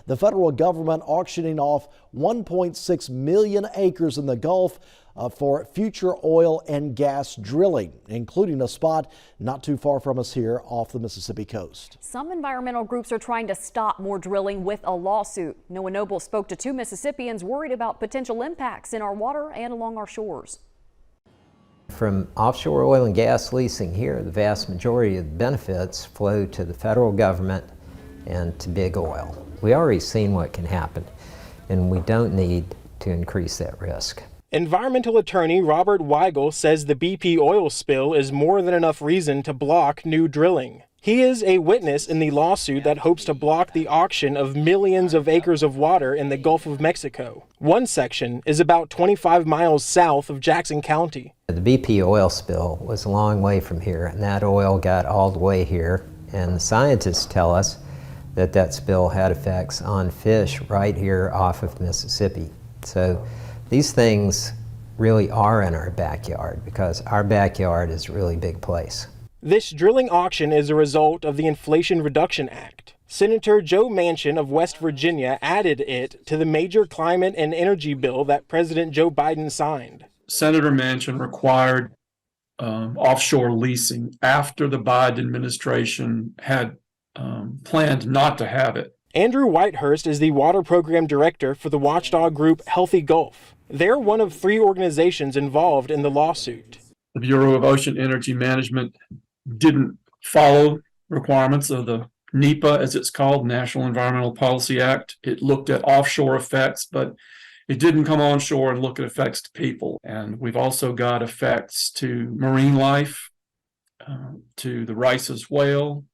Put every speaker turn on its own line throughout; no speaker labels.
The federal government auctioning off 1.6 million acres in the Gulf for future oil and gas drilling, including a spot not too far from us here off the Mississippi coast.
Some environmental groups are trying to stop more drilling with a lawsuit. Noah Noble spoke to two Mississippians worried about potential impacts in our water and along our shores.
From offshore oil and gas leasing here, the vast majority of the benefits flow to the federal government and to big oil. We already seen what can happen, and we don't need to increase that risk.
Environmental attorney Robert Weigel says the BP oil spill is more than enough reason to block new drilling. He is a witness in the lawsuit that hopes to block the auction of millions of acres of water in the Gulf of Mexico. One section is about 25 miles south of Jackson County.
The BP oil spill was a long way from here, and that oil got all the way here. And the scientists tell us that that spill had effects on fish right here off of Mississippi. So these things really are in our backyard because our backyard is a really big place.
This drilling auction is a result of the Inflation Reduction Act. Senator Joe Manchin of West Virginia added it to the major climate and energy bill that President Joe Biden signed.
Senator Manchin required offshore leasing after the Biden administration had planned not to have it.
Andrew Whitehurst is the water program director for the watchdog group Healthy Gulf. They're one of 3 organizations involved in the lawsuit.
The Bureau of Ocean Energy Management didn't follow requirements of the NEPA, as it's called, National Environmental Policy Act. It looked at offshore effects, but it didn't come onshore and look at effects to people. And we've also got effects to marine life, to the Rice's whale,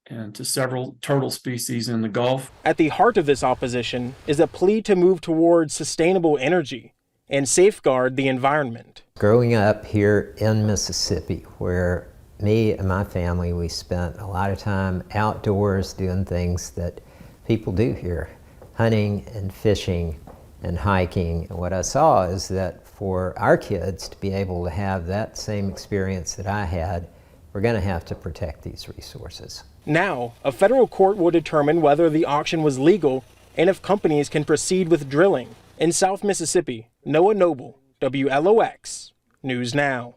and to several turtle species in the Gulf.
At the heart of this opposition is a plea to move towards sustainable energy and safeguard the environment.
Growing up here in Mississippi, where me and my family, we spent a lot of time outdoors doing things that people do here, hunting and fishing and hiking. And what I saw is that for our kids to be able to have that same experience that I had, we're going to have to protect these resources.
Now, a federal court will determine whether the auction was legal and if companies can proceed with drilling. In South Mississippi, Noah Noble, WLOX, News Now.